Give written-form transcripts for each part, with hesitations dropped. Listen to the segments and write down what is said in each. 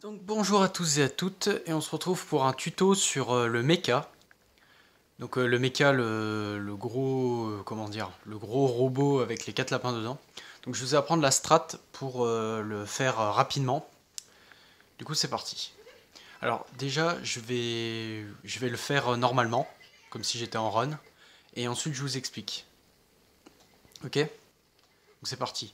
Donc bonjour à tous et à toutes, et on se retrouve pour un tuto sur le mecha. Donc le mecha, le gros, comment dire, le gros robot avec les 4 lapins dedans. Donc je vais apprendre la strat pour le faire rapidement. Du coup c'est parti. Alors déjà je vais le faire normalement, comme si j'étais en run, et ensuite je vous explique. Ok? Donc c'est parti.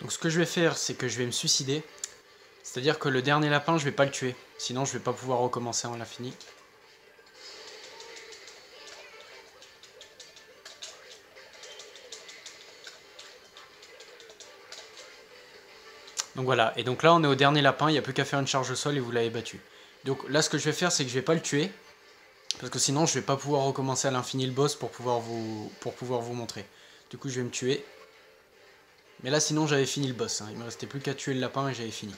Donc ce que je vais faire, c'est que je vais me suicider. C'est-à-dire que le dernier lapin, je vais pas le tuer. Sinon, je vais pas pouvoir recommencer en l'infini. Donc voilà, et donc là on est au dernier lapin, il n'y a plus qu'à faire une charge au sol et vous l'avez battu. Donc là ce que je vais faire c'est que je vais pas le tuer, parce que sinon je vais pas pouvoir recommencer à l'infini le boss pour pouvoir vous montrer. Du coup je vais me tuer. Mais là sinon j'avais fini le boss, hein. Il me restait plus qu'à tuer le lapin et j'avais fini.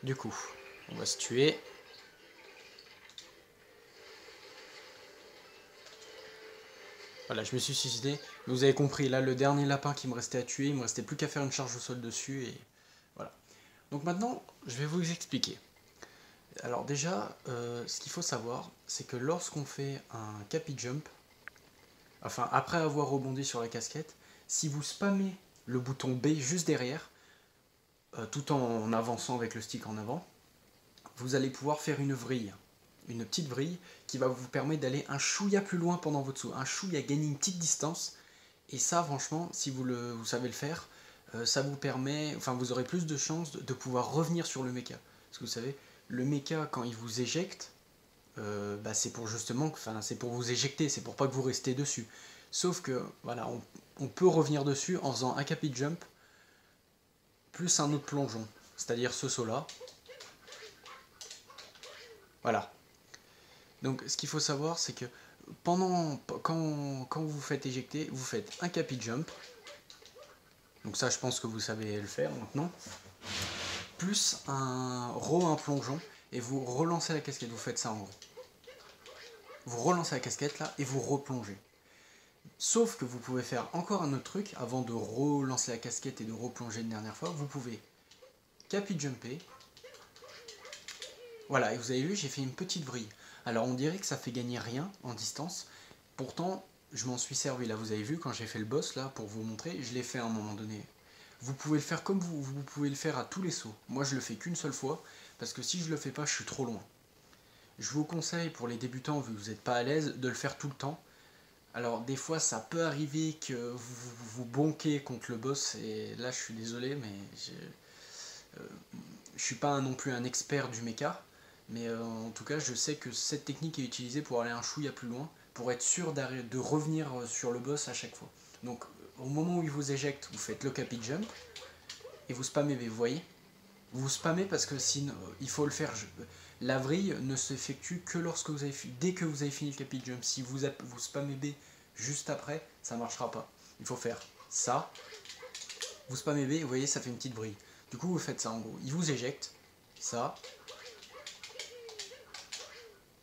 Du coup, on va se tuer. Voilà, je me suis suicidé. Mais vous avez compris, là le dernier lapin qui me restait à tuer, il me restait plus qu'à faire une charge au sol dessus et voilà. Donc maintenant je vais vous expliquer. Alors déjà, ce qu'il faut savoir, c'est que lorsqu'on fait un capi jump, enfin après avoir rebondi sur la casquette, si vous spammez le bouton B juste derrière, tout en avançant avec le stick en avant, vous allez pouvoir faire une vrille. Une petite vrille qui va vous permettre d'aller un chouïa plus loin pendant votre saut. Un chouïa gagner une petite distance. Et ça, franchement, si vous savez le faire, ça vous permet, enfin vous aurez plus de chances de pouvoir revenir sur le mecha. Parce que vous savez, le mecha, quand il vous éjecte, bah, c'est pour justement, enfin c'est pour vous éjecter, c'est pour pas que vous restez dessus. Sauf que voilà, on peut revenir dessus en faisant un capi jump plus un autre plongeon, c'est-à-dire ce saut là. Voilà. Donc ce qu'il faut savoir, c'est que quand vous faites éjecter, vous faites un capi jump. Donc ça, je pense que vous savez le faire maintenant. Plus un plongeon et vous relancez la casquette. Vous faites ça en gros. Vous relancez la casquette là et vous replongez. Sauf que vous pouvez faire encore un autre truc avant de relancer la casquette et de replonger une dernière fois. Vous pouvez capi jumper. Voilà, et vous avez vu, j'ai fait une petite vrille. Alors on dirait que ça fait gagner rien en distance. Pourtant, je m'en suis servi. Là, vous avez vu, quand j'ai fait le boss, là, pour vous montrer, je l'ai fait à un moment donné. Vous pouvez le faire comme vous pouvez le faire à tous les sauts. Moi, je le fais qu'une seule fois, parce que si je le fais pas, je suis trop loin. Je vous conseille, pour les débutants, vu que vous n'êtes pas à l'aise, de le faire tout le temps. Alors des fois ça peut arriver que vous bonquez contre le boss et là je suis désolé mais je suis pas non plus un expert du mecha, mais en tout cas je sais que cette technique est utilisée pour aller un chouïa plus loin, pour être sûr de revenir sur le boss à chaque fois. Donc au moment où il vous éjecte, vous faites le capi jump et vous spammez B, vous voyez. Vous spammez parce que sinon il faut le faire. La vrille ne s'effectue que lorsque dès que vous avez fini le capi jump. Si vous spammez B juste après, ça ne marchera pas. Il faut faire ça. Vous spammez B, vous voyez, ça fait une petite vrille. Du coup, vous faites ça en gros. Il vous éjecte, ça,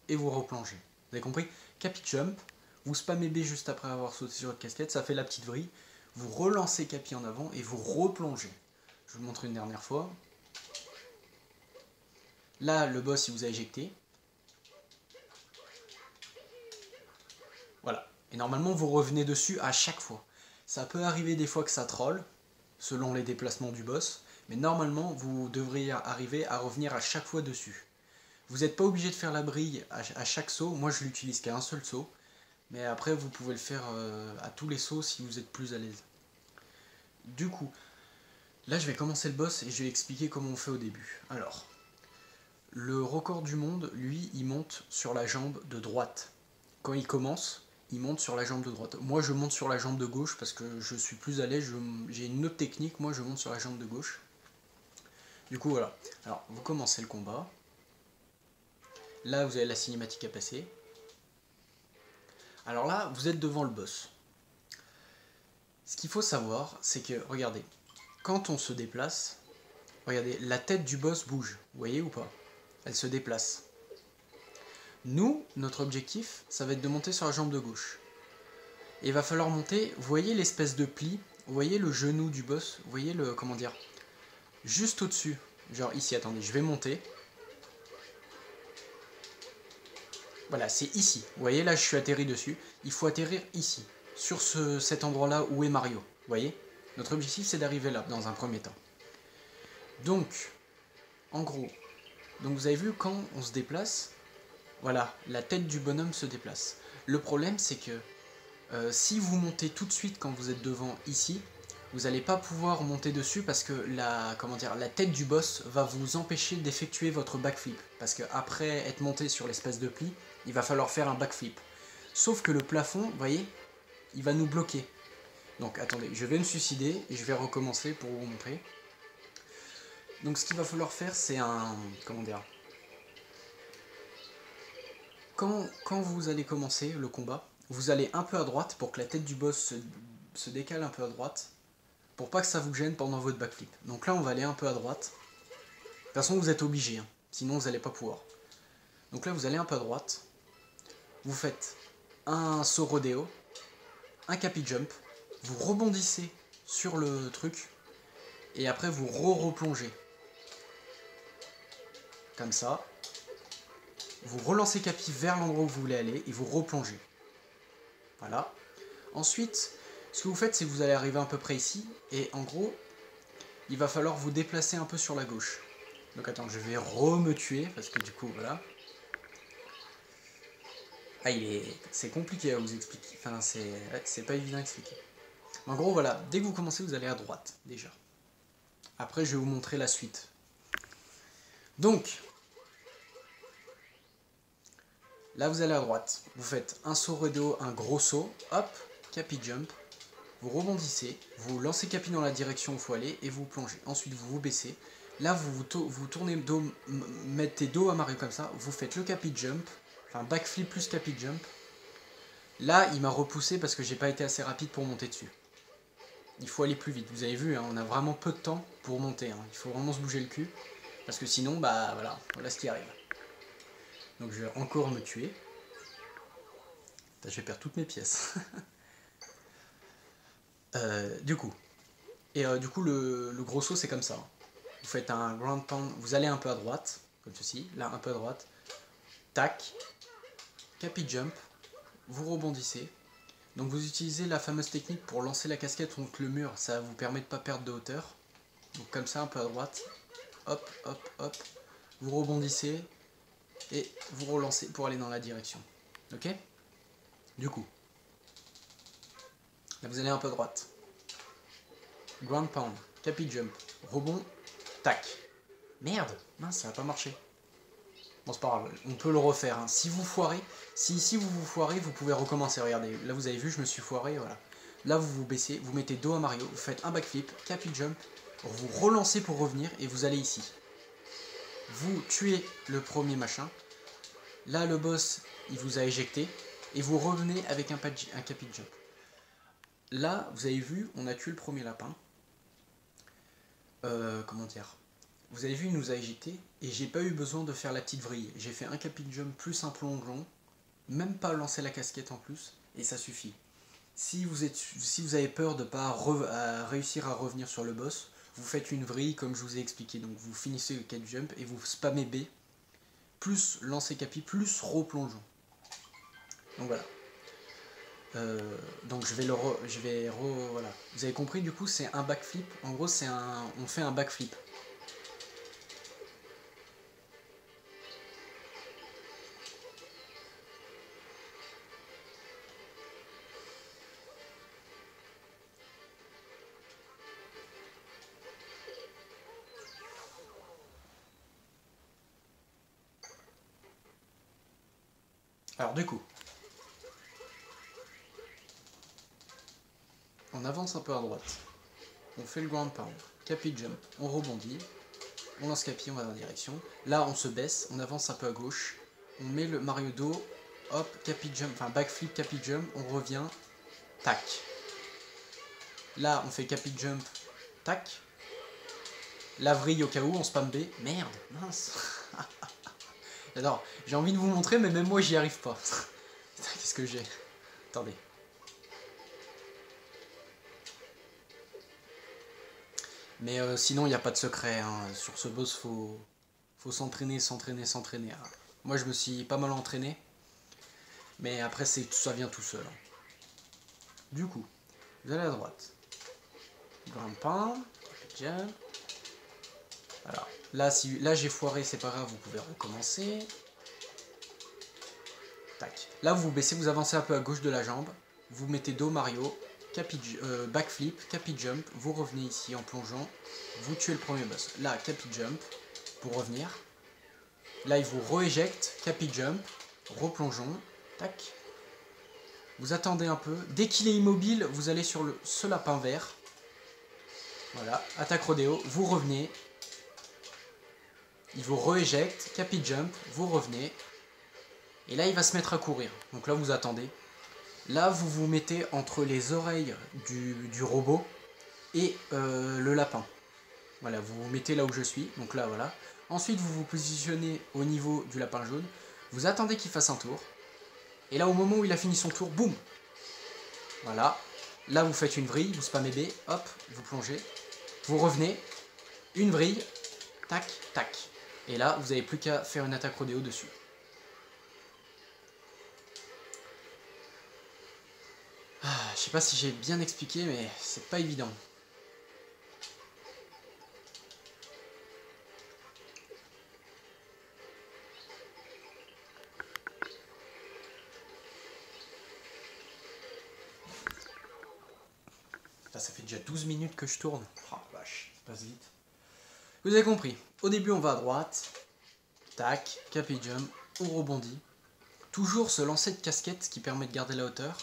et vous replongez. Vous avez compris? Capi jump, vous spammez B juste après avoir sauté sur votre casquette, ça fait la petite vrille. Vous relancez capi en avant et vous replongez. Je vous le montre une dernière fois. Là, le boss, il vous a éjecté. Voilà. Et normalement, vous revenez dessus à chaque fois. Ça peut arriver des fois que ça troll, selon les déplacements du boss, mais normalement, vous devriez arriver à revenir à chaque fois dessus. Vous n'êtes pas obligé de faire la brille à chaque saut. Moi, je l'utilise qu'à un seul saut. Mais après, vous pouvez le faire à tous les sauts si vous êtes plus à l'aise. Du coup, là, je vais commencer le boss et je vais expliquer comment on fait au début. Alors, Le record du monde, lui, il monte sur la jambe de droite. Quand il commence, il monte sur la jambe de droite. Moi, je monte sur la jambe de gauche parce que je suis plus à l'aise, j'ai une autre technique, moi je monte sur la jambe de gauche. Du coup, voilà. Alors, vous commencez le combat. Là, vous avez la cinématique à passer. Alors là, vous êtes devant le boss. Ce qu'il faut savoir, c'est que, regardez, quand on se déplace, regardez, la tête du boss bouge. Vous voyez ou pas? Elle se déplace. Nous, notre objectif, ça va être de monter sur la jambe de gauche. Et il va falloir monter, vous voyez l'espèce de pli, vous voyez le genou du boss, vous voyez le, comment dire, juste au-dessus. Genre ici, attendez, je vais monter. Voilà, c'est ici. Vous voyez, là, je suis atterri dessus. Il faut atterrir ici, sur cet endroit-là où est Mario. Vous voyez? Notre objectif, c'est d'arriver là, dans un premier temps. Donc, en gros, donc vous avez vu, quand on se déplace, voilà, la tête du bonhomme se déplace. Le problème, c'est que si vous montez tout de suite quand vous êtes devant ici, vous n'allez pas pouvoir monter dessus parce que la tête du boss va vous empêcher d'effectuer votre backflip. Parce qu'après être monté sur l'espèce de pli, il va falloir faire un backflip. Sauf que le plafond, vous voyez, il va nous bloquer. Donc attendez, je vais me suicider et je vais recommencer pour vous montrer. Donc ce qu'il va falloir faire, c'est un... Comment dire? Quand vous allez commencer le combat, vous allez un peu à droite pour que la tête du boss se décale un peu à droite, pour pas que ça vous gêne pendant votre backflip. Donc là, on va aller un peu à droite. De toute façon, vous êtes obligé, hein, sinon vous n'allez pas pouvoir. Donc là, vous allez un peu à droite. Vous faites un saut rodéo, un capi jump, vous rebondissez sur le truc, et après vous replongez. Comme ça. Vous relancez capi vers l'endroit où vous voulez aller, et vous replongez. Voilà. Ensuite, ce que vous faites, c'est que vous allez arriver à peu près ici, et en gros, il va falloir vous déplacer un peu sur la gauche. Donc attends, je vais me tuer, parce que du coup, voilà. Ah, c'est compliqué à vous expliquer, enfin, c'est pas évident à expliquer. En gros, voilà, dès que vous commencez, vous allez à droite, déjà. Après, je vais vous montrer la suite. Donc, là, vous allez à droite. Vous faites un saut rodéo, un gros saut, hop, capi jump. Vous rebondissez, vous lancez capi dans la direction où il faut aller et vous plongez. Ensuite, vous vous baissez. Là, vous tournez dos, mettez dos à Mario comme ça. Vous faites le capi jump, enfin backflip plus capi jump. Là, il m'a repoussé parce que j'ai pas été assez rapide pour monter dessus. Il faut aller plus vite. Vous avez vu, hein, on a vraiment peu de temps pour monter. Hein. Il faut vraiment se bouger le cul. Parce que sinon, bah voilà ce qui arrive. Donc je vais encore me tuer. Je vais perdre toutes mes pièces. Du coup, le gros saut c'est comme ça. Vous faites un ground pound, vous allez un peu à droite, comme ceci, là un peu à droite, tac, capi jump, vous rebondissez. Donc vous utilisez la fameuse technique pour lancer la casquette contre le mur, ça vous permet de ne pas perdre de hauteur. Donc comme ça un peu à droite, hop, hop, hop, vous rebondissez et vous relancez pour aller dans la direction. Ok? Du coup, là vous allez un peu à droite. Ground pound, capi jump, rebond, tac. Merde, mince, ça n'a pas marché. Bon, c'est pas grave, on peut le refaire. Hein. Si vous foirez, si ici vous vous foirez, vous pouvez recommencer. Regardez, là vous avez vu, je me suis foiré, voilà. Là vous vous baissez, vous mettez dos à Mario, vous faites un backflip, capi jump, vous relancez pour revenir et vous allez ici. Vous tuez le premier machin. Là le boss, il vous a éjecté et vous revenez avec un capi jump. Là, vous avez vu, on a tué le premier lapin. Comment dire? Vous avez vu, il nous a éjecté et j'ai pas eu besoin de faire la petite vrille. J'ai fait un capi jump plus un plongeon, même pas lancer la casquette en plus, et ça suffit. Si vous avez peur de ne pas réussir à revenir sur le boss, vous faites une vrille comme je vous ai expliqué. Donc vous finissez le capi jump et vous spammez B, plus lancer capi, plus replongeon. Donc voilà. Donc voilà. Vous avez compris, du coup c'est un backflip. En gros on fait un backflip. Alors du coup, on avance un peu à droite, on fait le ground pound, capi jump, on rebondit, on lance capi, on va dans la direction. Là on se baisse, on avance un peu à gauche, on met le Mario Do, hop, capi jump, enfin backflip, capi jump, on revient, tac. Là on fait capi jump, tac. La vrille au cas où, on spam B. Merde, mince. Alors, j'ai envie de vous montrer, mais même moi j'y arrive pas. Qu'est-ce que j'ai? Attendez. Mais sinon, il n'y a pas de secret. Hein. Sur ce boss, faut s'entraîner, s'entraîner, s'entraîner. Hein. Moi, je me suis pas mal entraîné. Mais après, ça vient tout seul. Hein. Du coup, vous allez à droite. Grand pain. Jump. Alors, là j'ai foiré, c'est pas grave, vous pouvez recommencer. Tac. Là, vous baissez, vous avancez un peu à gauche de la jambe. Vous mettez dos Mario. Backflip, capi jump, vous revenez ici en plongeant, vous tuez le premier boss. Là, capi jump, pour revenir. Là, il vous re-éjecte, capi jump, replongeons, tac. Vous attendez un peu. Dès qu'il est immobile, vous allez sur ce lapin vert. Voilà, attaque rodéo, vous revenez. Il vous re-éjecte, capi jump, vous revenez. Et là, il va se mettre à courir. Donc là, vous attendez. Là, vous vous mettez entre les oreilles du robot et le lapin. Voilà, vous vous mettez là où je suis. Donc là, voilà. Ensuite, vous vous positionnez au niveau du lapin jaune. Vous attendez qu'il fasse un tour. Et là, au moment où il a fini son tour, boum. Voilà. Là, vous faites une vrille, vous spammez B, hop, vous plongez. Vous revenez, une vrille, tac, tac. Et là, vous n'avez plus qu'à faire une attaque rodéo dessus. Je sais pas si j'ai bien expliqué, mais c'est pas évident. Là, ça fait déjà 12 minutes que je tourne. Oh vache, ça passe vite. Vous avez compris. Au début, on va à droite. Tac, capi jump, on rebondit. Toujours se lancer de casquette, ce qui permet de garder la hauteur.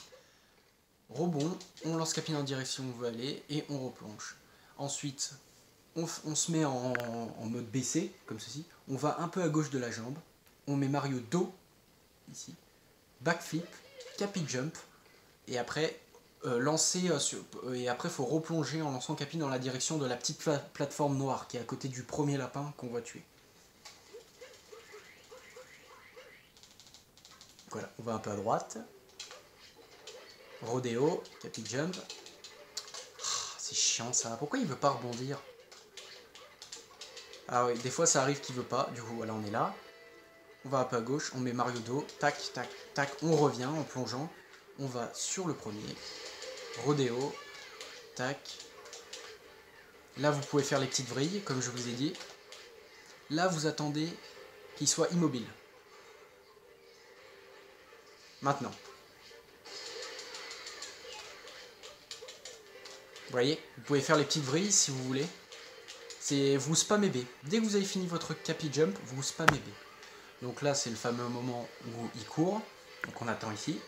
Rebond, on lance capi dans la direction où on veut aller et on replonge. Ensuite, on se met en mode baissé, comme ceci. On va un peu à gauche de la jambe. On met Mario dos, ici. Backflip, capi jump. Et après, et après, il faut replonger en lançant capi dans la direction de la petite plateforme noire qui est à côté du premier lapin qu'on va tuer. Voilà, on va un peu à droite. Rodéo, capi jump. C'est chiant ça. Pourquoi il veut pas rebondir? Ah oui, des fois ça arrive qu'il veut pas. Du coup, voilà, on est là. On va un peu à gauche, on met Mario dos. Tac, tac, tac. On revient en plongeant. On va sur le premier. Rodéo. Tac. Là, vous pouvez faire les petites vrilles, comme je vous ai dit. Là, vous attendez qu'il soit immobile. Maintenant. Vous voyez, vous pouvez faire les petites vrilles si vous voulez. C'est vous spammez B. Dès que vous avez fini votre capi jump, vous spammez B. Donc là, c'est le fameux moment où il court. Donc on attend ici.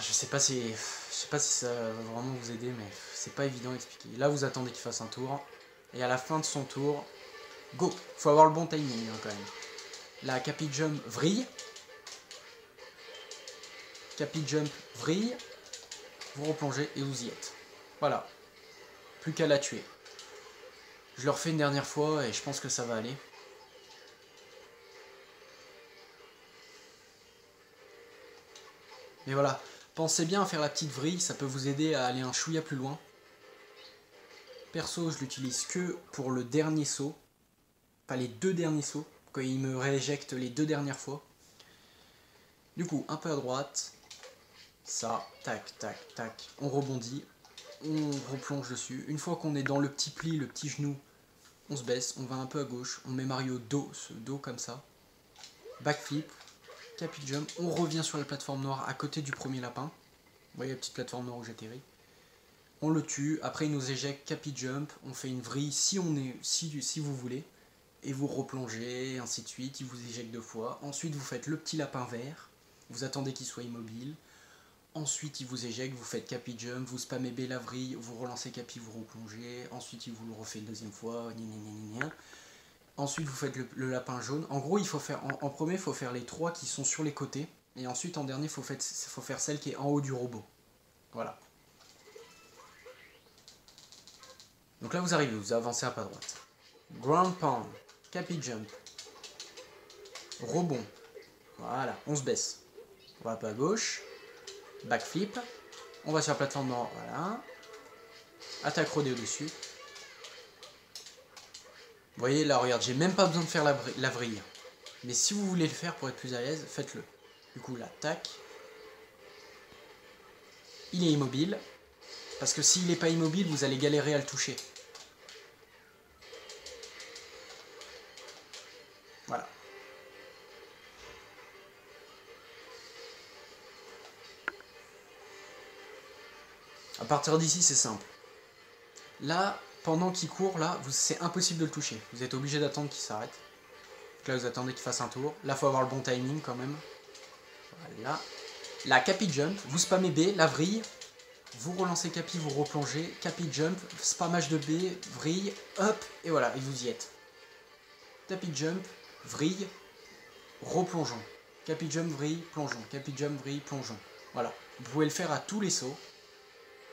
Je sais pas si ça va vraiment vous aider, mais c'est pas évident à expliquer. Là, vous attendez qu'il fasse un tour. Et à la fin de son tour, go. Faut avoir le bon timing hein, quand même. La capi jump vrille. Capi jump vrille. Vous replongez et vous y êtes. Voilà. Plus qu'à la tuer. Je le refais une dernière fois et je pense que ça va aller. Mais voilà. Pensez bien à faire la petite vrille, ça peut vous aider à aller un chouïa plus loin. Perso, je l'utilise que pour le dernier saut. Pas les deux derniers sauts. Quand il me rééjecte les deux dernières fois. Du coup, un peu à droite. Ça, tac, tac, tac. On rebondit. On replonge dessus. Une fois qu'on est dans le petit pli, le petit genou, on se baisse. On va un peu à gauche. On met Mario dos, ce dos comme ça. Backflip. Capi jump. On revient sur la plateforme noire à côté du premier lapin. Vous voyez la petite plateforme noire où j'atterris. On le tue. Après, il nous éjecte. Capi jump. On fait une vrille si vous voulez. et vous replongez, ainsi de suite, il vous éjecte 2 fois. Ensuite, vous faites le petit lapin vert, vous attendez qu'il soit immobile. Ensuite, il vous éjecte, vous faites capi jump, vous spammez B la vrille, vous relancez capi, vous replongez. Ensuite, il vous le refait une deuxième fois, Ensuite, vous faites le lapin jaune. En gros, il faut faire en premier, il faut faire les 3 qui sont sur les côtés. Et ensuite, en dernier, il faut faire celle qui est en haut du robot. Voilà. Donc là, vous arrivez, vous avancez un pas à droite. Ground pound, capi jump, rebond. Voilà, on se baisse. On va un peu à gauche. Backflip. On va sur la plateforme nord, voilà. Attaque rodé au-dessus. Vous voyez, là, regarde, j'ai même pas besoin de faire la vrille. Mais si vous voulez le faire pour être plus à l'aise, faites-le. Du coup, là, tac. Il est immobile. Parce que s'il n'est pas immobile, vous allez galérer à le toucher. Voilà. À partir d'ici, c'est simple. Là, pendant qu'il court, là, c'est impossible de le toucher. Vous êtes obligé d'attendre qu'il s'arrête. Donc là, vous attendez qu'il fasse un tour. Là, il faut avoir le bon timing quand même. Voilà. La capi jump, vous spammez B, la vrille. Vous relancez capi, vous replongez. Capi jump, spammage de B, vrille, hop, et voilà, et vous y êtes. Capi jump, vrille, replongeons. Capi jump, vrille, plongeons. Capi jump, vrille, plongeons. Voilà. Vous pouvez le faire à tous les sauts.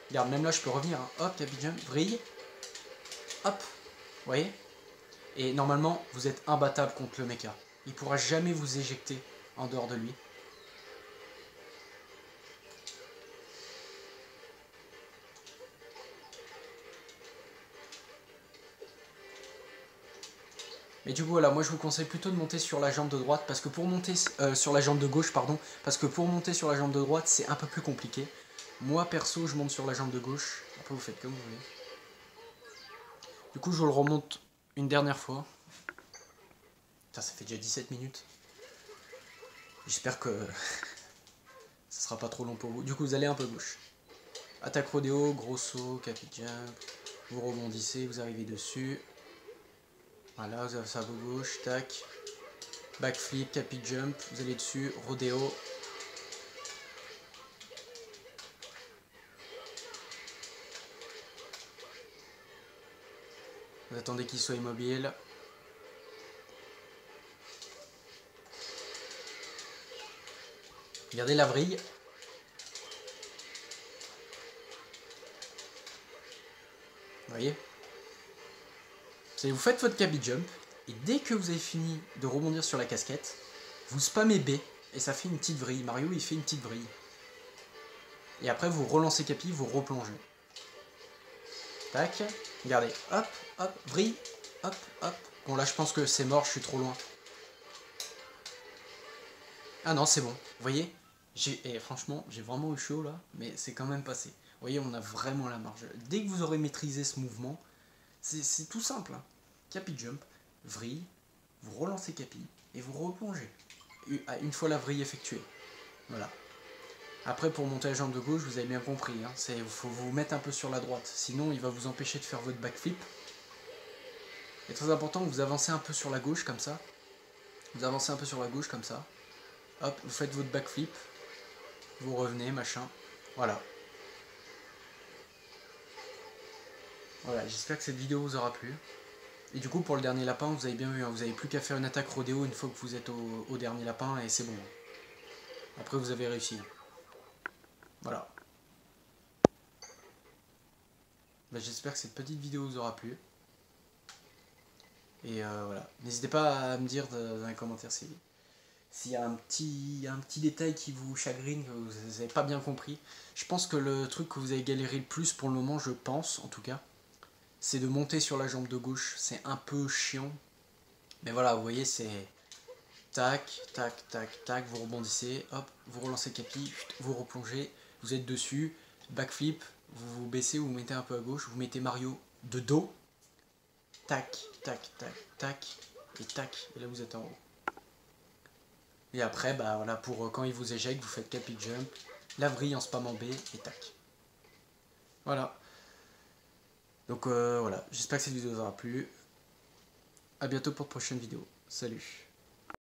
Regarde, même là, je peux revenir. Hein. Hop, capi jump, vrille. Hop. Vous voyez? Et normalement, vous êtes imbattable contre le mecha. Il ne pourra jamais vous éjecter en dehors de lui. Mais du coup, voilà, moi je vous conseille plutôt de monter sur la jambe de droite, parce que pour monter sur la jambe de gauche, pardon, parce que pour monter sur la jambe de droite, c'est un peu plus compliqué. Moi, perso, je monte sur la jambe de gauche. Après, vous faites comme vous voulez. Du coup, je vous le remonte une dernière fois. Putain, ça fait déjà 17 minutes. J'espère que ça sera pas trop long pour vous. Du coup, vous allez un peu gauche. Attaque rodéo, gros saut, capi jump. Vous rebondissez, vous arrivez dessus. Voilà, vous avez ça à vos gauche, tac. Backflip, capi jump, vous allez dessus, rodéo. Vous attendez qu'il soit immobile. Regardez la vrille. Vous voyez? Vous faites votre capi jump, et dès que vous avez fini de rebondir sur la casquette, vous spammez B, et ça fait une petite vrille. Mario, il fait une petite vrille. Et après, vous relancez capi, vous replongez. Tac. Regardez. Hop, hop, vrille. Hop, hop. Bon, là, je pense que c'est mort, je suis trop loin. Ah non, c'est bon. Vous voyez? Et franchement, j'ai vraiment eu chaud, là, mais c'est quand même passé. Vous voyez, on a vraiment la marge. Dès que vous aurez maîtrisé ce mouvement, c'est tout simple. Hein. Capi jump, vrille, vous relancez capi, et vous replongez. Une fois la vrille effectuée. Voilà. Après, pour monter la jambe de gauche, vous avez bien compris. Hein, il faut vous mettre un peu sur la droite. Sinon, il va vous empêcher de faire votre backflip. Il est très important que vous avancez un peu sur la gauche, comme ça. Vous avancez un peu sur la gauche, comme ça. Hop, vous faites votre backflip. Vous revenez, machin. Voilà. Voilà, j'espère que cette vidéo vous aura plu. Et du coup, pour le dernier lapin, vous avez bien vu, hein, vous n'avez plus qu'à faire une attaque rodéo une fois que vous êtes au dernier lapin, et c'est bon. Après, vous avez réussi. Voilà. Ben, j'espère que cette petite vidéo vous aura plu. Et voilà. N'hésitez pas à me dire dans les commentaires s'il y a un petit détail qui vous chagrine, que vous n'avez pas bien compris. Je pense que le truc que vous avez galéré le plus pour le moment, je pense en tout cas, c'est de monter sur la jambe de gauche. C'est un peu chiant. Mais voilà, vous voyez, c'est tac, tac, tac, tac, vous rebondissez, hop, vous relancez capi, vous replongez, vous êtes dessus, backflip, vous vous baissez, vous mettez un peu à gauche, vous mettez Mario de dos, tac, tac, tac, tac, et tac, et là vous êtes en haut. Et après, bah voilà, pour quand il vous éjecte, vous faites capi jump, la vrille en spammant B, et tac. Voilà. Donc voilà, j'espère que cette vidéo vous aura plu. à bientôt pour de prochaines vidéos. Salut.